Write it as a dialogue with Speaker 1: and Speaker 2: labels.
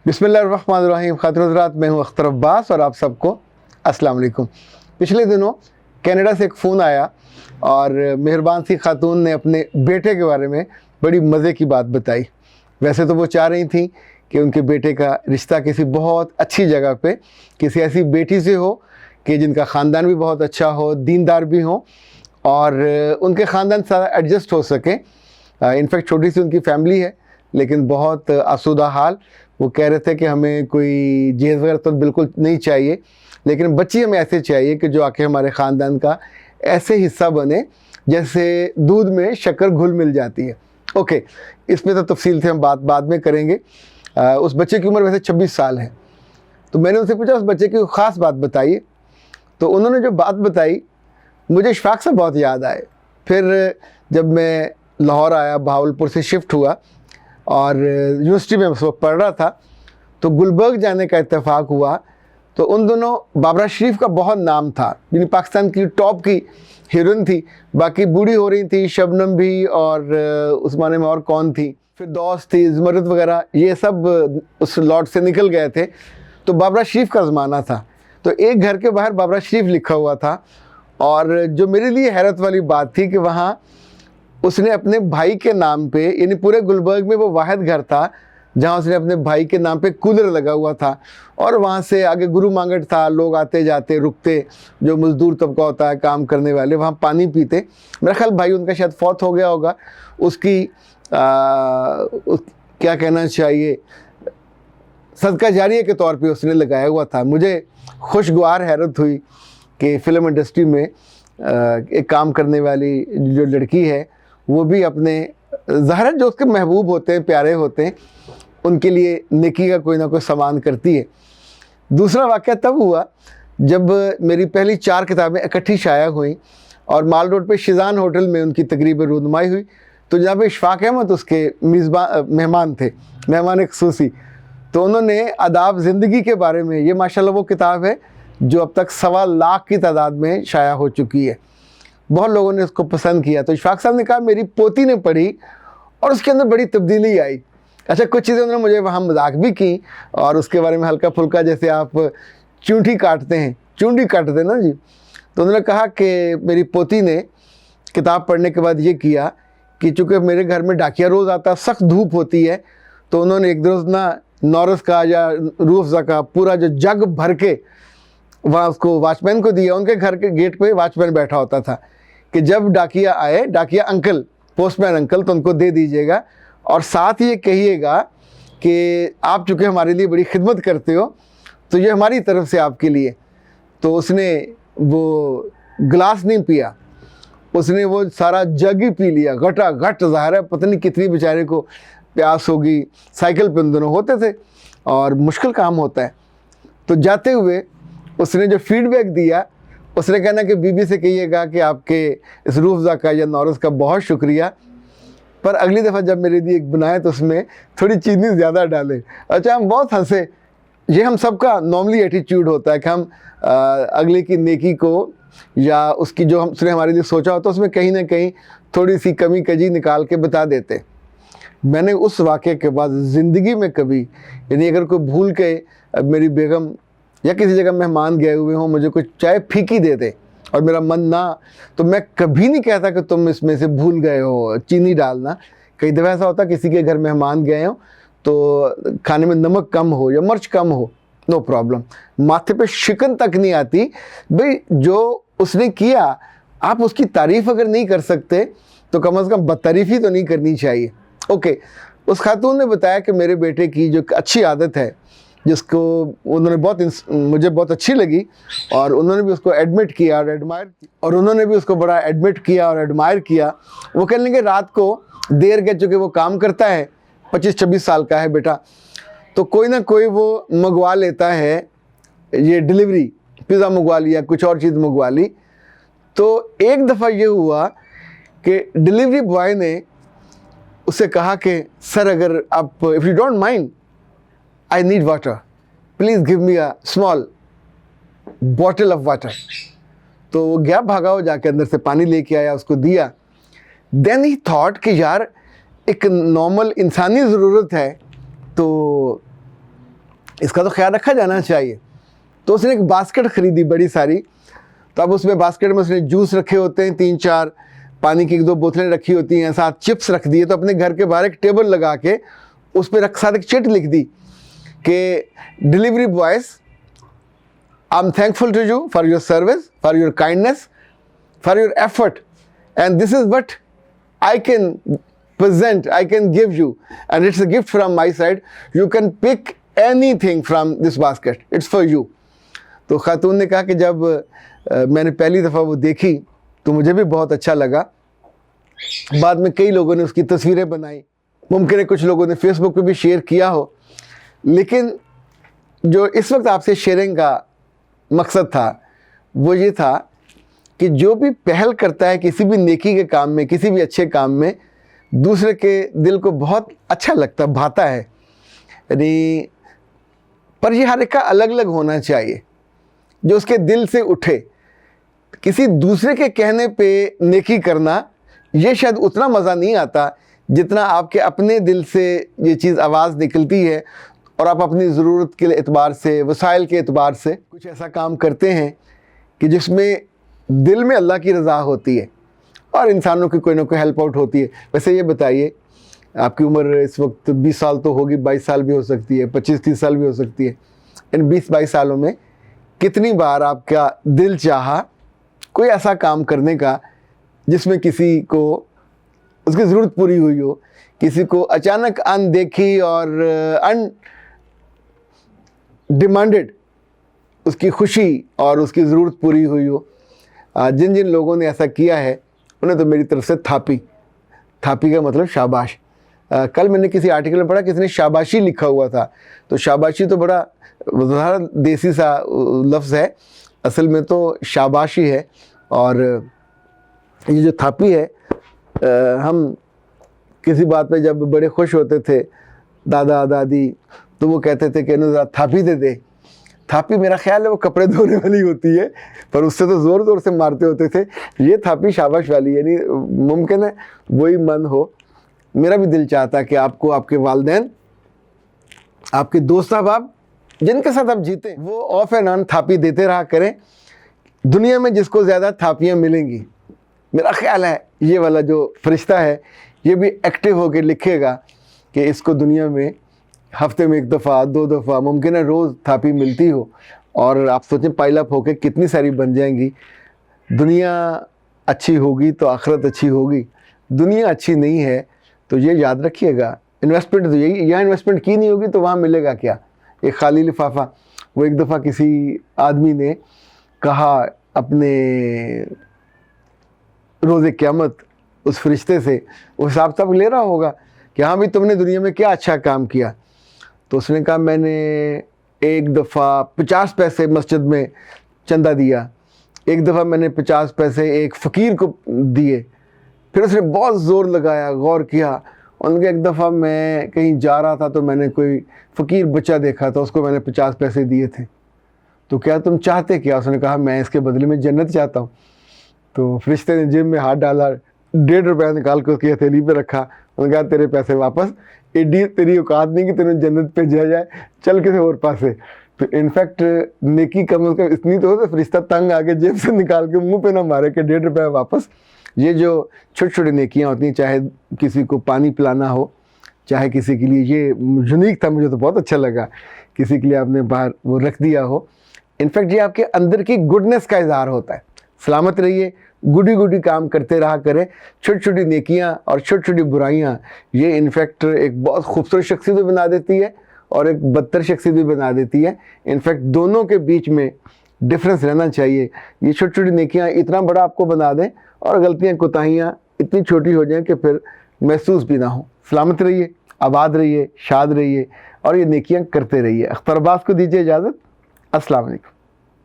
Speaker 1: बिस्मिल्लाहिर्रहमानिर्रहीम। ख़ातिन-ओ-हज़रात, मैं हूँ अख्तर अब्बास और आप सबको अस्सलाम वालेकुम। पिछले दिनों कनाडा से एक फ़ोन आया और मेहरबान सी खातून ने अपने बेटे के बारे में बड़ी मज़े की बात बताई। वैसे तो वो चाह रही थी कि उनके बेटे का रिश्ता किसी बहुत अच्छी जगह पे किसी ऐसी बेटी से हो कि जिनका ख़ानदान भी बहुत अच्छा हो, दीनदार भी हो और उनके ख़ानदान सारा एडजस्ट हो सके। इनफैक्ट छोटी सी उनकी फैमिली है लेकिन बहुत आसूदा हाल। वो कह रहे थे कि हमें कोई जहेज़ वगैरह तो बिल्कुल नहीं चाहिए, लेकिन बच्ची हमें ऐसे चाहिए कि जो आके हमारे ख़ानदान का ऐसे हिस्सा बने जैसे दूध में शक्कर घुल मिल जाती है। ओके, इसमें तो तफसील से हम बात बाद में करेंगे। उस बच्चे की उम्र वैसे 26 साल है। तो मैंने उनसे पूछा उस बच्चे की ख़ास बात बताइए। तो उन्होंने जो बात बताई मुझे इशफाक से बहुत याद आए। फिर जब मैं लाहौर आया, बहावलपुर से शिफ्ट हुआ और यूनिवर्सिटी में उस वक्त पढ़ रहा था, तो गुलबर्ग जाने का इत्तेफाक हुआ। तो उन दोनों बाबरा शरीफ का बहुत नाम था, यानी पाकिस्तान की टॉप की हीरोइन थी। बाकी बूढ़ी हो रही थी, शबनम भी और उस ज़माने में और कौन थी, फिर दोस्त थी, ज़मरुद वगैरह, ये सब उस लॉट से निकल गए थे। तो बाबरा शरीफ का ज़माना था। तो एक घर के बाहर बाबरा शरीफ लिखा हुआ था और जो मेरे लिए हैरत वाली बात थी कि वहाँ उसने अपने भाई के नाम पे, यानी पूरे गुलबर्ग में वो वाहिद घर था जहाँ उसने अपने भाई के नाम पे कूलर लगा हुआ था और वहाँ से आगे गुरु मांगट था, लोग आते जाते रुकते, जो मज़दूर तबका होता है काम करने वाले, वहाँ पानी पीते। मेरा ख्याल भाई उनका शायद फौत हो गया होगा, उसकी क्या कहना चाहिए, सदका जारिया के तौर पे उसने लगाया हुआ था। मुझे खुशगवार हैरत हुई कि फ़िल्म इंडस्ट्री में एक काम करने वाली जो लड़की है वो भी अपने ज़ाहिर जो उसके महबूब होते हैं, प्यारे होते हैं, उनके लिए नेकी का कोई ना कोई सामान करती है। दूसरा वाक़या तब हुआ जब मेरी पहली 4 किताबें इकट्ठी शाया हुई और माल रोड पे शिज़ान होटल में उनकी तकरीब रूनुमाई हुई। तो जनाब इशफाक अहमद उसके मेहमान थे, मेहमान ख़ुसूसी। तो उन्होंने आदाब ज़िंदगी के बारे में, ये माशाल्लाह वो किताब है जो अब तक 1.25 लाख की तादाद में शाया हो चुकी है। बहुत लोगों ने उसको पसंद किया। तो इशफाक साहब ने कहा मेरी पोती ने पढ़ी और उसके अंदर बड़ी तब्दीली आई। अच्छा, कुछ चीज़ें उन्होंने मुझे वहाँ मजाक भी की और उसके बारे में हल्का फुल्का, जैसे आप चूंठी काटते हैं, चूंडी काटते हैं ना जी। तो उन्होंने कहा कि मेरी पोती ने किताब पढ़ने के बाद ये किया कि चूँकि मेरे घर में डाकिया रोज़ आता, सख्त धूप होती है, तो उन्होंने एक रोज़ ना नौरस का या रूह अफ़ज़ा का पूरा जो जग भर के वहाँ उसको वॉचमैन को दिया। उनके घर के गेट पे वॉचमैन बैठा होता था कि जब डाकिया आए, डाकिया अंकल, पोस्टमैन अंकल, तो उनको दे दीजिएगा और साथ ये कहिएगा कि आप चूँकि हमारे लिए बड़ी खिदमत करते हो तो ये हमारी तरफ से आपके लिए। तो उसने वो गिलास नहीं पिया, उसने वो सारा जग ही पी लिया, घटा घट। ज़ाहिर है पता नहीं कितनी बेचारे को प्यास होगी। साइकिल पे उन दोनों होते थे और मुश्किल काम होता है। तो जाते हुए उसने जो फीडबैक दिया, उसने कहना कि बीबी से कहिएगा कि आपके इस रूह अफ़ज़ा का या नौरस का बहुत शुक्रिया, पर अगली दफ़ा जब मेरे लिए एक बनाए तो उसमें थोड़ी चीनी ज़्यादा डाले। अच्छा, हम बहुत हंसे। ये हम सबका नॉर्मली एटीट्यूड होता है कि हम अगले की नेकी को या उसकी जो उसने हमारे लिए सोचा होता है उसमें कहीं ना कहीं थोड़ी सी कमी कजी निकाल के बता देते। मैंने उस वाक़े के बाद ज़िंदगी में कभी, यानी अगर कोई भूल के मेरी बेगम या किसी जगह मेहमान गए हुए हों, मुझे कुछ चाय फीकी दे दे और मेरा मन ना, तो मैं कभी नहीं कहता कि तुम इसमें से भूल गए हो चीनी डालना। कई दफ़ा ऐसा होता किसी के घर मेहमान गए हो तो खाने में नमक कम हो या मिर्च कम हो, नो प्रॉब्लम, माथे पे शिकन तक नहीं आती। भाई जो उसने किया, आप उसकी तारीफ़ अगर नहीं कर सकते तो कम से कम बदतारीफ़ी तो नहीं करनी चाहिए। ओके, उस खातून ने बताया कि मेरे बेटे की जो अच्छी आदत है जिसको उन्होंने मुझे बहुत अच्छी लगी और उन्होंने भी उसको एडमिट किया और एडमायर किया, और उन्होंने भी उसको बड़ा एडमिट किया और एडमायर किया। वो कह लेंगे रात को देर के, चूँकि वो काम करता है, 25-26 साल का है बेटा, तो कोई ना कोई वो मंगवा लेता है, ये डिलीवरी, पिज़्ज़ा मंगवा लिया, कुछ और चीज़ मंगवा ली। तो एक दफ़ा ये हुआ कि डिलीवरी बॉय ने उससे कहा कि सर अगर आप, if you don't mind, I need water. Please give me a small bottle of water. तो वो गया, भागा, वो जाके अंदर से पानी लेके आया, उसको दिया। Then he thought कि यार एक नॉर्मल इंसानी ज़रूरत है तो इसका तो ख्याल रखा जाना चाहिए। तो उसने एक बास्केट ख़रीदी बड़ी सारी, तो अब उसमें बास्केट में उसने जूस रखे होते हैं 3-4, पानी की 1-2 बोतलें रखी होती हैं, साथ चिप्स रख दिए। तो अपने घर के बाहर एक टेबल लगा के उस पर साथ एक चिट लिख दी कि delivery boys, I am thankful to you for your service, for your kindness, for your effort, and this is what I can present, I can give you, and it's a gift from my side. You can pick anything from this basket. It's for you. तो खातून ने कहा कि जब मैंने पहली दफ़ा वो देखी तो मुझे भी बहुत अच्छा लगा। बाद में कई लोगों ने उसकी तस्वीरें बनाई, मुमकिन है कुछ लोगों ने फेसबुक पे भी शेयर किया हो, लेकिन जो इस वक्त आपसे शेयरिंग का मकसद था वो ये था कि जो भी पहल करता है किसी भी नेकी के काम में, किसी भी अच्छे काम में, दूसरे के दिल को बहुत अच्छा लगता, भाता है। यानी पर ये हर एक का अलग अलग होना चाहिए, जो उसके दिल से उठे। किसी दूसरे के कहने पे नेकी करना ये शायद उतना मज़ा नहीं आता जितना आपके अपने दिल से ये चीज़ आवाज़ निकलती है और आप अपनी ज़रूरत के एतबार से, वसाइल के एतबार से कुछ ऐसा काम करते हैं कि जिसमें दिल में अल्लाह की रज़ा होती है और इंसानों की कोई ना कोई हेल्प आउट होती है। वैसे ये बताइए, आपकी उम्र इस वक्त 20 साल तो होगी, 22 साल भी हो सकती है, 25-30 साल भी हो सकती है। इन 20-22 सालों में कितनी बार आपका दिल चाहा कोई ऐसा काम करने का जिसमें किसी को उसकी ज़रूरत पूरी हुई हो, किसी को अचानक अनदेखी और अनडिमांडेड उसकी खुशी और उसकी ज़रूरत पूरी हुई हो। जिन जिन लोगों ने ऐसा किया है उन्हें तो मेरी तरफ से थापी का मतलब शाबाश। कल मैंने किसी आर्टिकल में पढ़ा किसी ने शाबाशी लिखा हुआ था, तो शाबाशी तो बड़ा देसी सा लफ्ज़ है, असल में तो शाबाशी है। और ये जो थापी है, हम किसी बात पे जब बड़े खुश होते थे दादा दादी, तो वो कहते थे कि ज़रा थापी दे दे। थापी मेरा ख्याल है वो कपड़े धोने वाली होती है, पर उससे तो ज़ोर ज़ोर से मारते होते थे। ये थापी शाबाश वाली, यानी मुमकिन है वही मन हो। मेरा भी दिल चाहता है कि आपको आपके वालिदैन, आपके दोस्त अहबाब जिनके साथ आप जीते, वो ऑफ एंड ऑन थापी देते रहा करें। दुनिया में जिसको ज़्यादा थापियाँ मिलेंगी, मेरा ख्याल है ये वाला जो फरिश्ता है ये भी एक्टिव होकर लिखेगा कि इसको दुनिया में हफ्ते में 1 दफ़ा 2 दफ़ा, मुमकिन है रोज़ थापी मिलती हो। और आप सोचें पाइलअप होकर कितनी सारी बन जाएंगी। दुनिया अच्छी होगी तो आखिरत अच्छी होगी, दुनिया अच्छी नहीं है तो ये याद रखिएगा, इन्वेस्टमेंट तो यही, यहाँ इन्वेस्टमेंट की नहीं होगी तो वहाँ मिलेगा क्या, एक खाली लिफाफा। वो एक दफ़ा किसी आदमी ने कहा अपने रोज़े क़यामत उस फरिश्ते से, वो हिसाब तब ले रहा होगा कि हाँ भाई तुमने दुनिया में क्या अच्छा काम किया। तो उसने कहा मैंने एक दफ़ा 50 पैसे मस्जिद में चंदा दिया, एक दफ़ा मैंने 50 पैसे एक फ़कीर को दिए। फिर उसने बहुत ज़ोर लगाया, गौर किया। उनके एक दफ़ा मैं कहीं जा रहा था तो मैंने कोई फ़कीर बच्चा देखा था, उसको मैंने 50 पैसे दिए थे। तो क्या तुम चाहते क्या? उसने कहा मैं इसके बदले में जन्नत चाहता हूँ। तो फरिश्ते ने जेब में हाथ डाला, 1.5 रुपया निकाल कर उसकी हथेली पे रखा। उन्होंने कहा तेरे पैसे वापस, एडी तेरी औकात नहीं कि तेरे जन्नत पे जा जाए, चल किसी और पास से। तो इनफैक्ट नेकी कम से कम इतनी तो हो तो फरिश्ता तंग आके जेब से निकाल के मुंह पे ना मारे कि 1.5 रुपया वापस। ये जो छोटी छोटी नेकियां होती हैं, चाहे किसी को पानी पिलाना हो, चाहे किसी के लिए, ये यूनिक था, मुझे तो बहुत अच्छा लगा, किसी के लिए आपने बाहर वो रख दिया हो। इनफैक्ट ये आपके अंदर की गुडनेस का इजहार होता है। सलामत रहिए, गुडी गुडी काम करते रहा करें। छोटी छोटी नेकियां और छोटी छोटी बुराइयां ये इनफैक्ट एक बहुत खूबसूरत शख्सियत भी बना देती है और एक बदतर शख्सियत भी बना देती है। इनफैक्ट दोनों के बीच में डिफरेंस रहना चाहिए। ये छोटी छोटी नेकियां इतना बड़ा आपको बना दें और गलतियां कोताहियां इतनी छोटी हो जाएं कि फिर महसूस भी ना हो। सलामत रहिए, आबाद रहिए, शाद रहिए और ये नेकियां करते रहिए। अख्तर अब्बास को दीजिए इजाज़त। अस्सलाम वालेकुम।